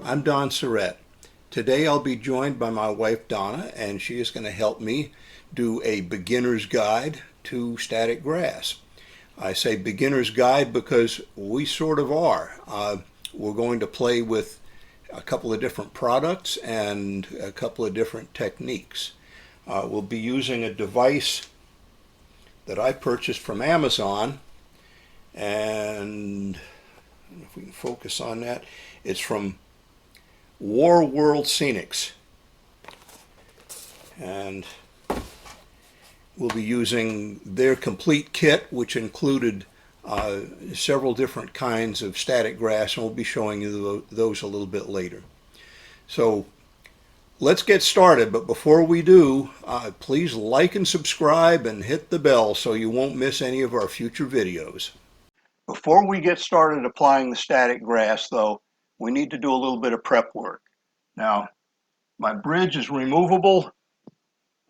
I'm Don Surrett. Today I'll be joined by my wife Donna, and she is going to help me do a beginner's guide to static grass. I say beginner's guide because we sort of are. We're going to play with a couple of different products and a couple of different techniques. We'll be using a device that I purchased from Amazon, and if we can focus on that, it's from Woodland Scenic, and we'll be using their complete kit, which included several different kinds of static grass, and we'll be showing you those a little bit later. So let's get started, but before we do, please like and subscribe and hit the bell so you won't miss any of our future videos. Before we get started applying the static grass, though, we need to do a little bit of prep work. Now, my bridge is removable,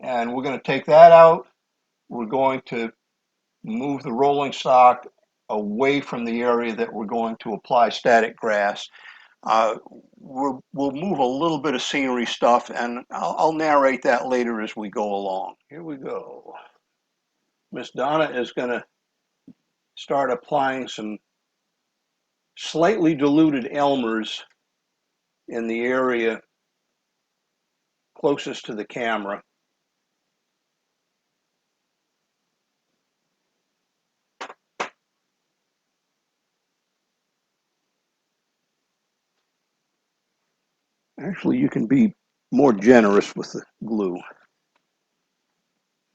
and we're going to take that out. We're going to move the rolling stock away from the area that we're going to apply static grass. We'll move a little bit of scenery stuff, and I'll narrate that later as we go along. Here we go. Miss Donna is going to start applying some slightly diluted Elmers in the area closest to the camera. Actually, you can be more generous with the glue.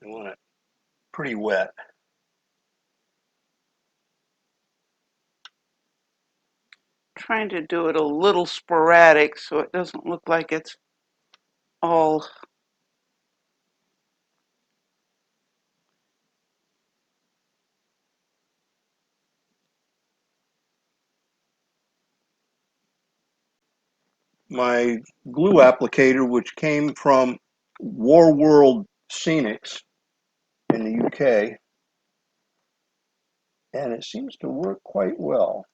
You want it pretty wet. Trying to do it a little sporadic so it doesn't look like it's all My glue applicator, which came from Woodland Scenic in the UK, and it seems to work quite well.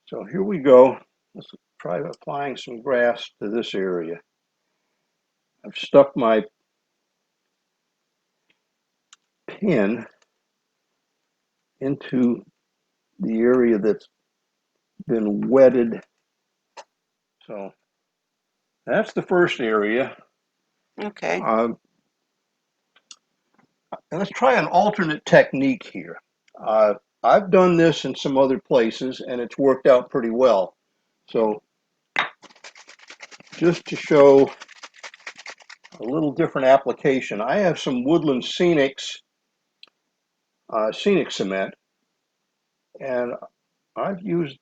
So here we go. Let's try applying some grass to this area. I've stuck my pin into the area that's been wetted. So that's the first area. okay. And let's try an alternate technique here. I've done this in some other places, and it's worked out pretty well. So just to show a little different application, I have some Woodland Scenic Cement, and I've used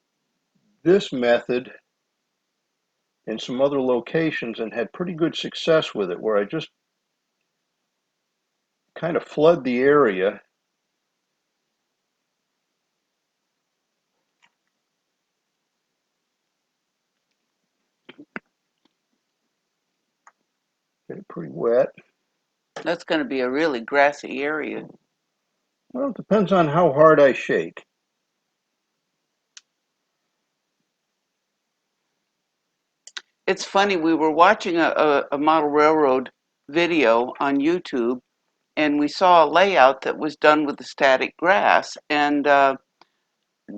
this method in some other locations and had pretty good success with it, where I just kind of flood the area. Get it pretty wet. That's going to be a really grassy area. Well, it depends on how hard I shake. It's funny, we were watching a model railroad video on YouTube, and we saw a layout that was done with the static grass. And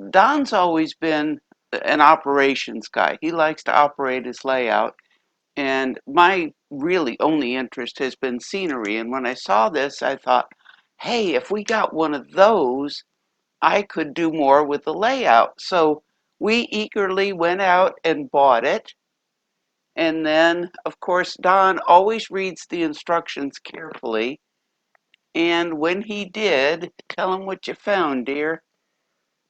Don's always been an operations guy. He likes to operate his layout. And my really only interest has been scenery. And when I saw this, I thought, hey, if we got one of those, I could do more with the layout. So we eagerly went out and bought it. And then, of course, Don always reads the instructions carefully. And when he did, tell him what you found, dear.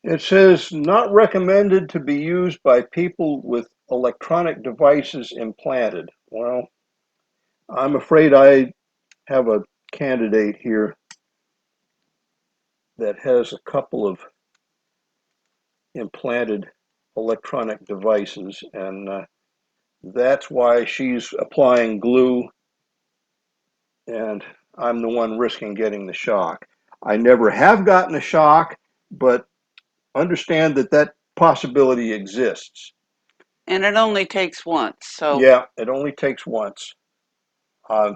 It says not recommended to be used by people with electronic devices implanted. Well, I'm afraid I have a candidate here that has a couple of implanted electronic devices, and that's why she's applying glue and I'm the one risking getting the shock. I never have gotten a shock, but understand that that possibility exists. And it only takes once, so. Yeah, it only takes once. Uh,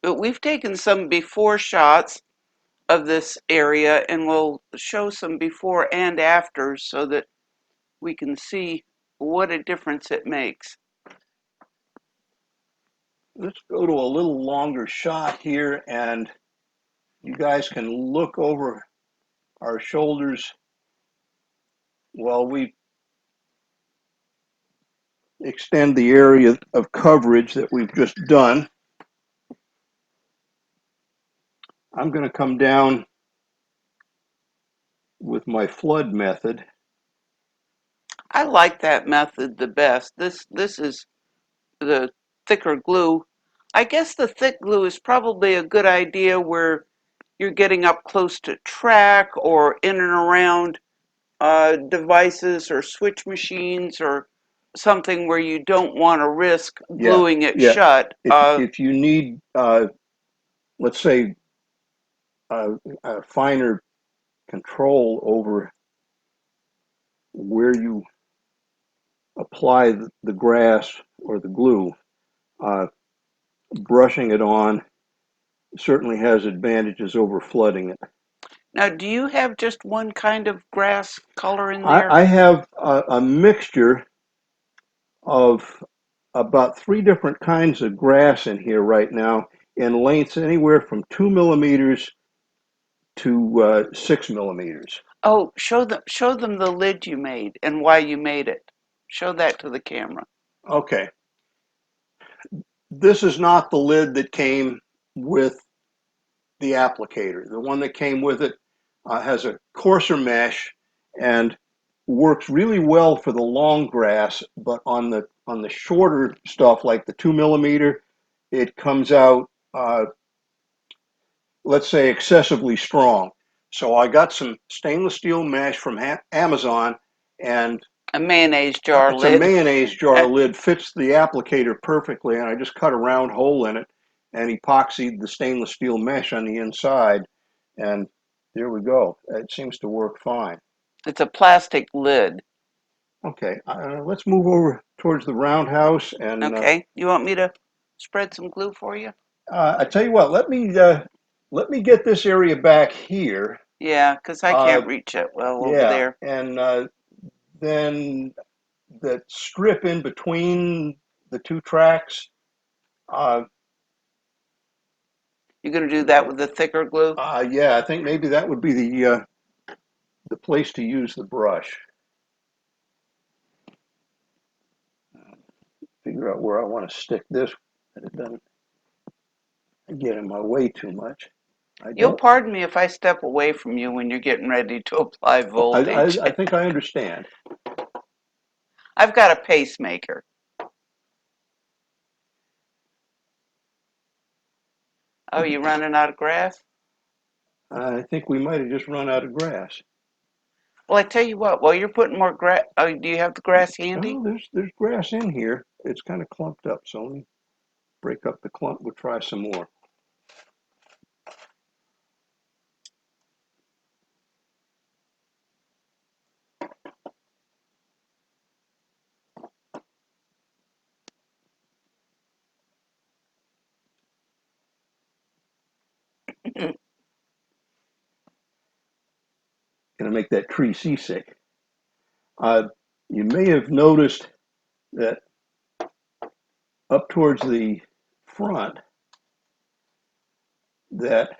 But we've taken some before shots of this area and we'll show some before and afters so that we can see what a difference it makes. let's go to a little longer shot here, and you guys can look over our shoulders while we extend the area of coverage that we've just done. I'm going to come down with my flood method. I like that method the best. This is the thicker glue. I guess the thick glue is probably a good idea where you're getting up close to track or in and around devices or switch machines or something where you don't want to risk Yeah, gluing it yeah. shut. If you need, let's say, a finer control over where you apply the grass or the glue, uh, brushing it on certainly has advantages over flooding it. Now, do you have just one kind of grass color in there? I have a mixture of about 3 different kinds of grass in here right now, in lengths anywhere from 2 millimeters to 6 millimeters. Oh, show them the lid you made and why you made it. Show that to the camera. Okay, this is not the lid that came with the applicator. The one that came with it has a coarser mesh and works really well for the long grass, but on the shorter stuff like the 2 millimeter, it comes out, let's say, excessively strong. So I got some stainless steel mesh from Amazon, and A mayonnaise jar it's a lid. mayonnaise jar lid, fits the applicator perfectly, and I just cut a round hole in it and epoxied the stainless steel mesh on the inside, and there we go. It seems to work fine. It's a plastic lid. Okay, let's move over towards the roundhouse, and Okay, you want me to spread some glue for you? I tell you what, let me get this area back here. Yeah, because I Uh, can't reach it well over yeah, there. and then that strip in between the two tracks. Uh, You're going to do that with the thicker glue? yeah, I think maybe that would be the place to use the brush. Figure out where I want to stick this, that it doesn't get in my way too much. I You'll don't. pardon me if I step away from you when you're getting ready to apply voltage. I think I understand. I've got a pacemaker. Oh, you running out of grass? I think we might have just run out of grass. Well, I tell you what, while you're putting more grass, oh, do you have the grass handy? Oh, there's grass in here. It's kind of clumped up, so let me break up the clump. We'll try some more. Gonna make that tree seasick. Uh, you may have noticed that up towards the front that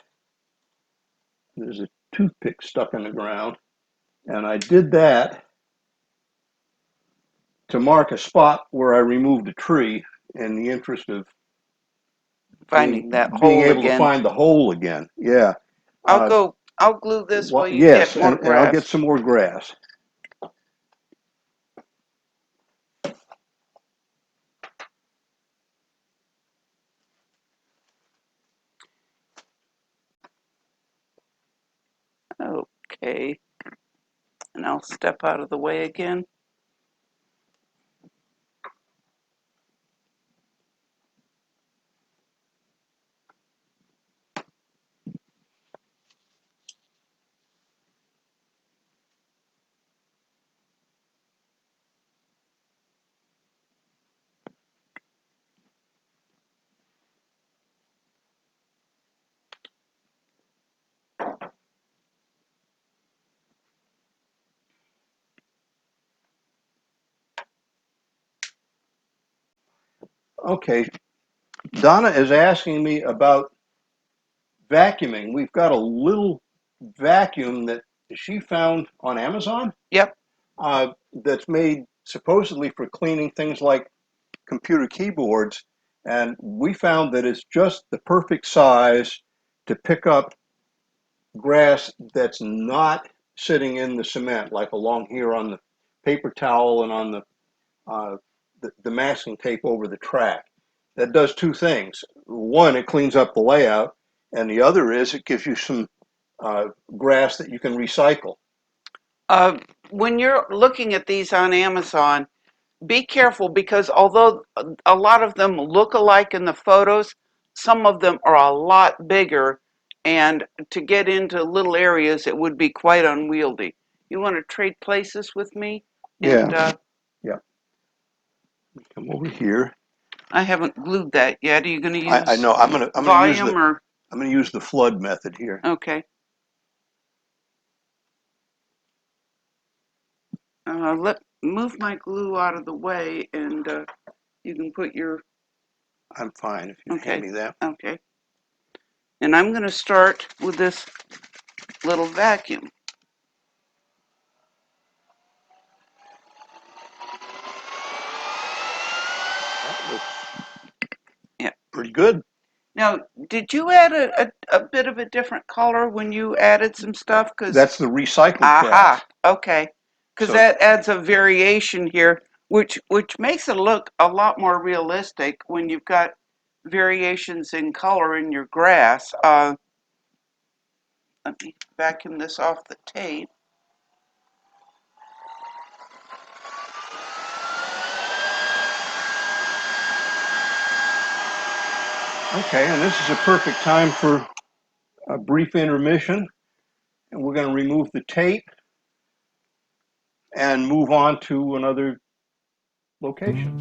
there's a toothpick stuck in the ground, and I did that to mark a spot where I removed a tree in the interest of being Finding that being hole able to again. find the hole again. Yeah. Uh, I'll glue this while you yes, get more and I'll get grass. some more grass. Okay, and I'll step out of the way again. Okay, Donna is asking me about vacuuming. We've got a little vacuum that she found on Amazon Yep. that's made supposedly for cleaning things like computer keyboards. And we found that it's just the perfect size to pick up grass that's not sitting in the cement, like along here on the paper towel and on uh, the masking tape over the track. That does two things. One, it cleans up the layout, and the other is it gives you some grass that you can recycle. Uh, when you're looking at these on Amazon, be careful because although a lot of them look alike in the photos, some of them are a lot bigger, and to get into little areas, it would be quite unwieldy. You want to trade places with me? And Yeah, yeah. Come over here. I haven't glued that yet. Are you going to I use know. volume or I'm gonna use the flood method here. okay? Let move my glue out of the way, and you can put your I'm fine if you hand okay, me that. okay. And I'm going to start with this little vacuum. That looks Yeah. pretty good. Now, did you add a bit of a different color when you added some stuff? Because, That's the recycled aha, grass. okay. Because So that adds a variation here, which makes it look a lot more realistic when you've got variations in color in your grass. Let me vacuum this off the tape. okay, and this is a perfect time for a brief intermission, and we're going to remove the tape and move on to another location.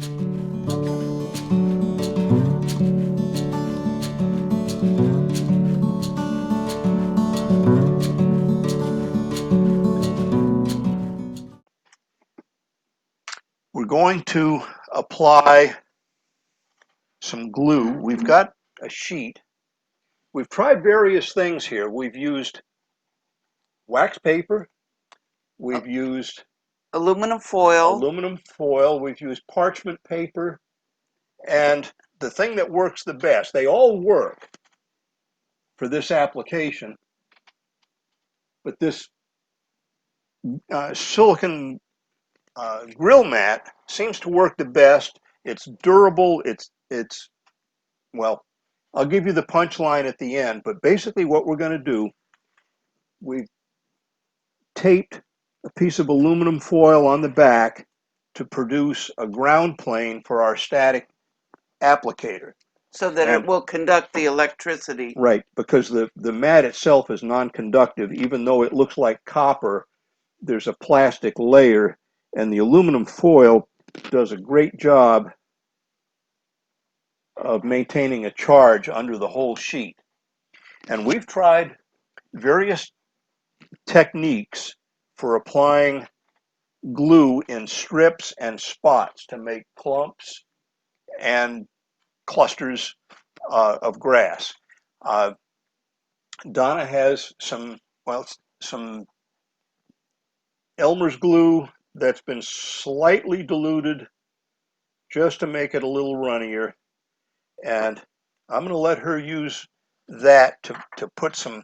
We're going to apply some glue. We've got a sheet. We've tried various things here. We've used wax paper, Uh, we've used Aluminum foil. aluminum foil, we've used parchment paper, and the thing that works the best, they all work for this application, but this silicon grill mat seems to work the best. It's durable. It's well, I'll give you the punchline at the end, but basically what we're going to do, we've taped a piece of aluminum foil on the back to produce a ground plane for our static applicator. So that it And will conduct the electricity. right, because the mat itself is non-conductive, even though it looks like copper, there's a plastic layer, and the aluminum foil does a great job of maintaining a charge under the whole sheet. And we've tried various techniques for applying glue in strips and spots to make clumps and clusters of grass. Uh, Donna has some Elmer's glue that's been slightly diluted just to make it a little runnier. And I'm going to let her use that to put some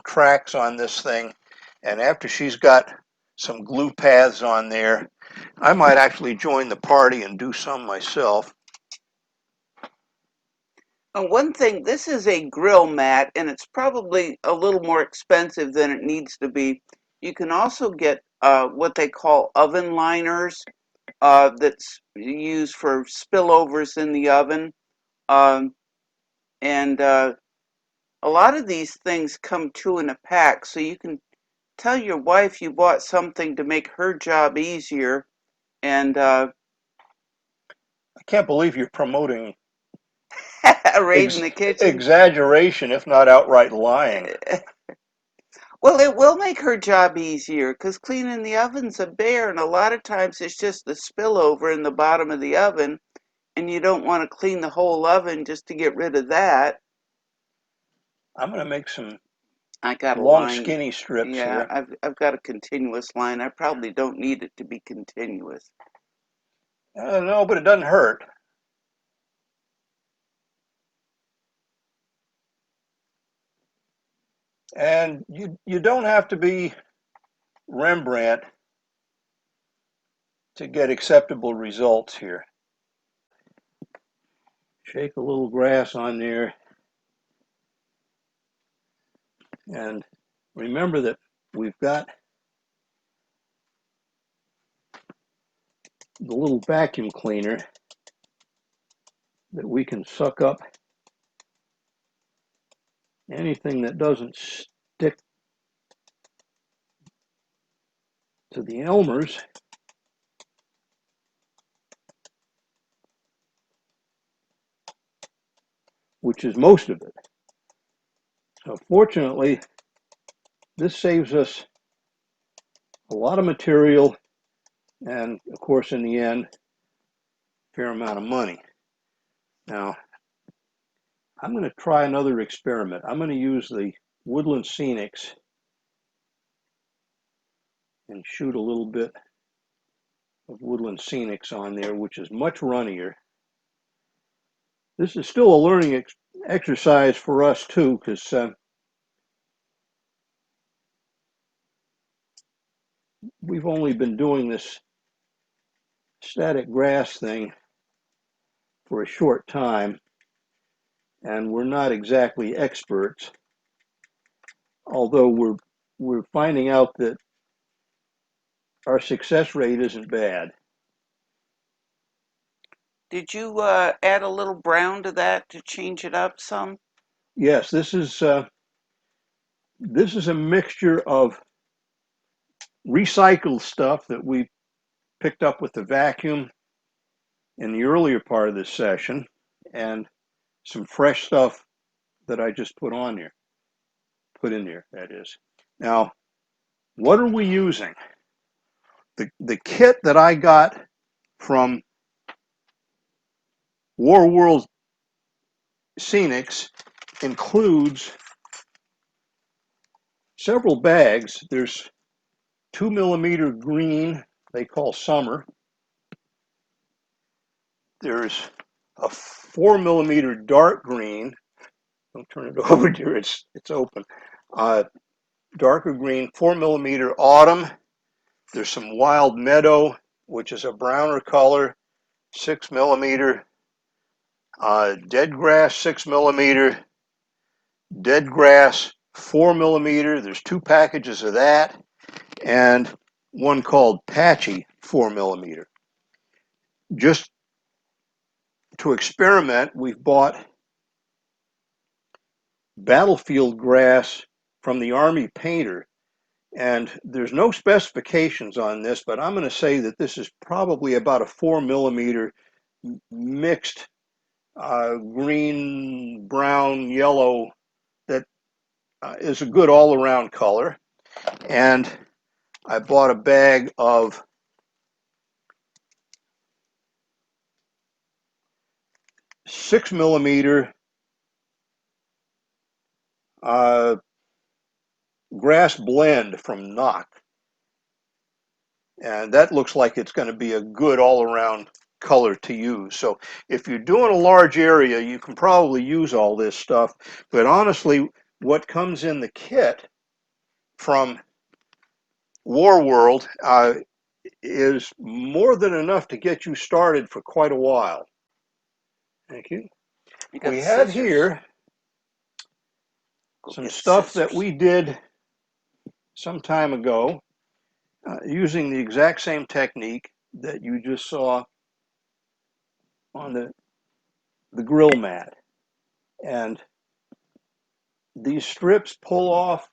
tracks on this thing. And after she's got some glue paths on there, I might actually join the party and do some myself. And one thing, this is a grill mat, and it's probably a little more expensive than it needs to be. You can also get what they call oven liners that's used for spillovers in the oven. Um, and a lot of these things come two in a pack, so you can tell your wife you bought something to make her job easier. And I can't believe you're promoting raid in the kitchen. exaggeration, if not outright lying. Well, it will make her job easier because cleaning the oven's a bear, and a lot of times it's just the spillover in the bottom of the oven. And you don't want to clean the whole oven just to get rid of that. I'm going to make some I got a long line. skinny strips Yeah, here. I've got a continuous line. I probably don't need it to be continuous. No, but it doesn't hurt. And you don't have to be Rembrandt to get acceptable results here. Shake a little grass on there. And remember that we've got the little vacuum cleaner that we can suck up anything that doesn't stick to the Elmers. Which is most of it. So fortunately, this saves us a lot of material and, of course, in the end, a fair amount of money. Now, I'm going to try another experiment. I'm going to use the Woodland Scenics and shoot a little bit of Woodland Scenics on there, which is much runnier. This is still a learning exercise for us too, because we've only been doing this static grass thing for a short time, and we're not exactly experts, although we're finding out that our success rate isn't bad. Did you add a little brown to that to change it up some? Yes, this is a mixture of recycled stuff that we picked up with the vacuum in the earlier part of this session, and some fresh stuff that I just put in there, that is. Now, what are we using? The kit that I got from Woodland Scenics includes several bags. There's 2mm green, they call summer. There's a 4mm dark green. Don't turn it over here, it's open. Darker green, 4mm autumn. There's some wild meadow, which is a browner color, 6mm. Dead grass, 6mm. Dead grass, 4mm. There's 2 packages of that, and one called patchy, 4mm. Just to experiment, we've bought battlefield grass from the Army Painter, and there's no specifications on this, but I'm going to say that this is probably about a 4mm mixed green, brown, yellow that is a good all-around color. And I bought a bag of 6mm grass blend from Noch. And that looks like it's going to be a good all-around color to use. So if you're doing a large area, you can probably use all this stuff. But honestly, what comes in the kit from Woodland is more than enough to get you started for quite a while. Thank you. You got We have scissors. here Go some get stuff that scissors. we did some time ago using the exact same technique that you just saw on the grill mat. And these strips pull off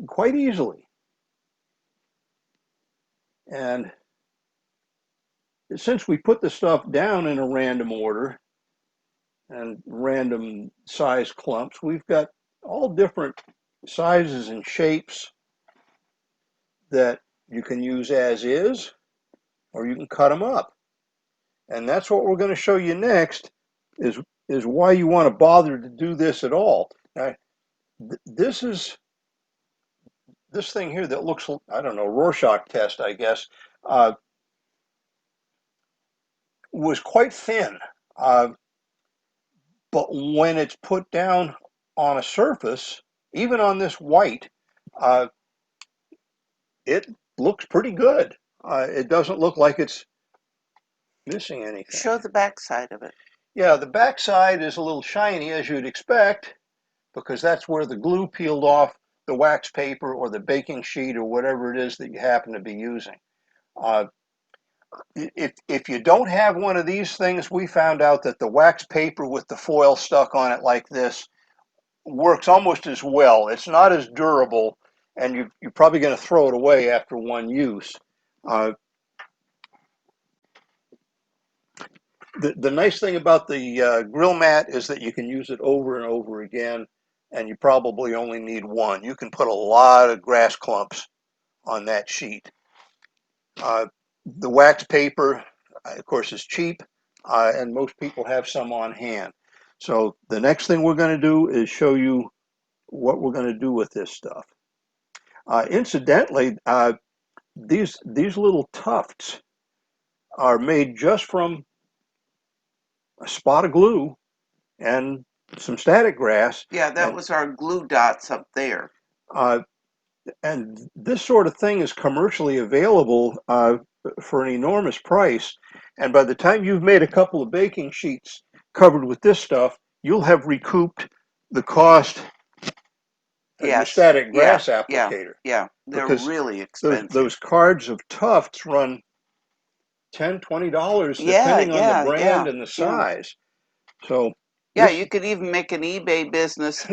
quite easily. And since we put the stuff down in a random order and random size clumps, we've got all different sizes and shapes that you can use as is, or you can cut them up. And that's what we're going to show you next is is why you want to bother to do this at all. Now, this is this thing here that looks, I don't know, Rorschach test, I guess, uh, was quite thin. Uh, but when it's put down on a surface, even on this white, uh, it looks pretty good. It doesn't look like it's missing anything. Show the back side of it. Yeah, the back side is a little shiny, as you'd expect, because that's where the glue peeled off the wax paper or the baking sheet or whatever it is that you happen to be using. Uh, if you don't have one of these things, we found out that the wax paper with the foil stuck on it like this works almost as well. It's not as durable, and you're probably going to throw it away after one use. Uh, the nice thing about the grill mat is that you can use it over and over again, and you probably only need one. You can put a lot of grass clumps on that sheet. Uh, the wax paper, of course, is cheap, and most people have some on hand. So the next thing we're going to do is show you what we're going to do with this stuff. Incidentally, these little tufts are made just from a spot of glue and some static grass. Yeah, that And was our glue dots up there. uh, and this sort of thing is commercially available for an enormous price. And by the time you've made a couple of baking sheets covered with this stuff, you'll have recouped the cost of your Yes. static Yeah. grass Yeah. applicator, Yeah. They're because really those expensive. those cards of tufts run $10, $20 Yeah. depending on the Yeah. brand Yeah. and the Yeah. size. So Yeah, this you could even make an eBay business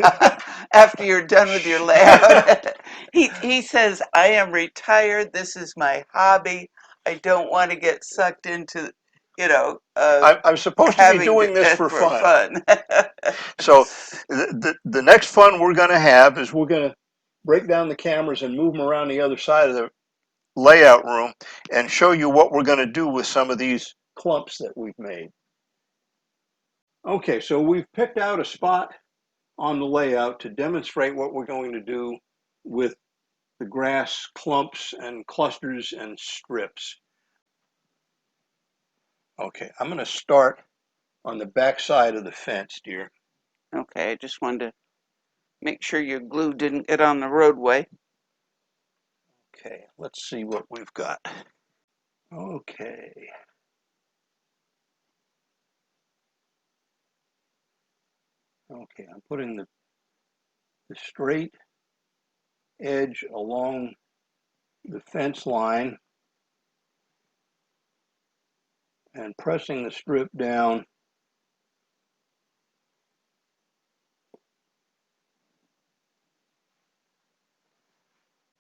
after you're done with your layout. He says, I am retired. This is my hobby. I don't want to get sucked into, you know, I'm supposed to be having doing this for for fun. fun. So the next fun we're going to have is we're going to break down the cameras and move them around the other side of the layout room and show you what we're going to do with some of these clumps that we've made. Okay, so we've picked out a spot on the layout to demonstrate what we're going to do with the grass clumps and clusters and strips. Okay, I'm going to start on the back side of the fence, dear. Okay, I just wanted to make sure your glue didn't get on the roadway. Okay, let's see what we've got. Okay. Okay, I'm putting the straight edge along the fence line and pressing the strip down.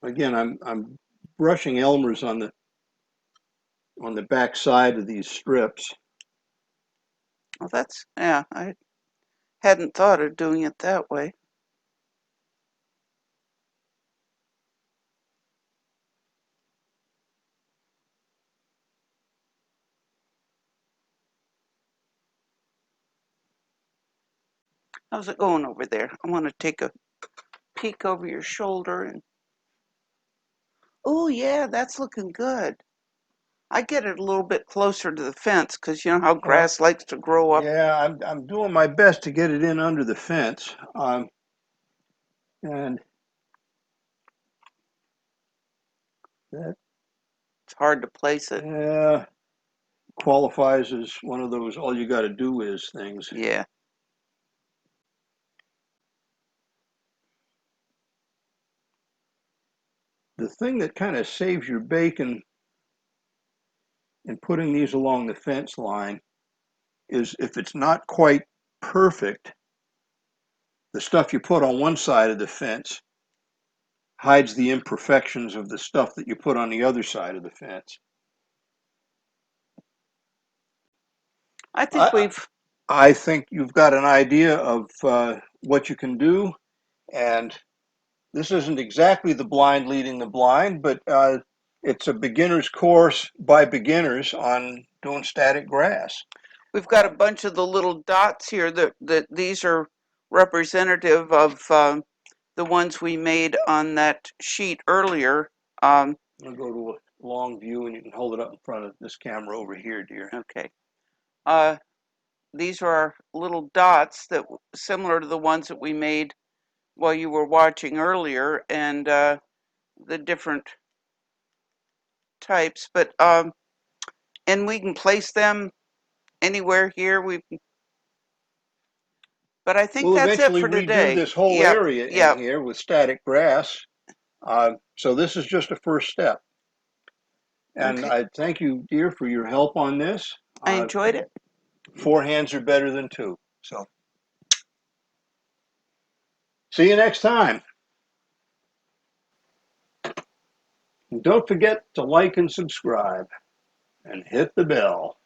Again, I'm brushing Elmer's on the back side of these strips. Well, yeah, I hadn't thought of doing it that way. How's it going over there? I want to take a peek over your shoulder and oh yeah, that's looking good. I get it a little bit closer to the fence because you know how Well, grass likes to grow up. yeah, I'm doing my best to get it in under the fence, and that It's hard to place it. qualifies as one of those all you got to do is things. Yeah. The thing that kind of saves your bacon in putting these along the fence line is if it's not quite perfect, the stuff you put on one side of the fence hides the imperfections of the stuff that you put on the other side of the fence. I think I, we've I think you've got an idea of what you can do, and this isn't exactly the blind leading the blind, but it's a beginner's course by beginners on doing static grass. We've got a bunch of the little dots here that these are representative of the ones we made on that sheet earlier. I'll go to a long view and you can hold it up in front of this camera over here, dear. Okay. Uh, these are our little dots that similar to the ones that we made while you were watching earlier, and the different types. But and we can place them anywhere here. But I think We'll that's it eventually for redo today. this whole Yep. area in Yep. here with static grass. So this is just a first step. And Okay. I thank you, dear, for your help on this. I enjoyed it. 4 hands are better than 2. So see you next time. And don't forget to like and subscribe and hit the bell.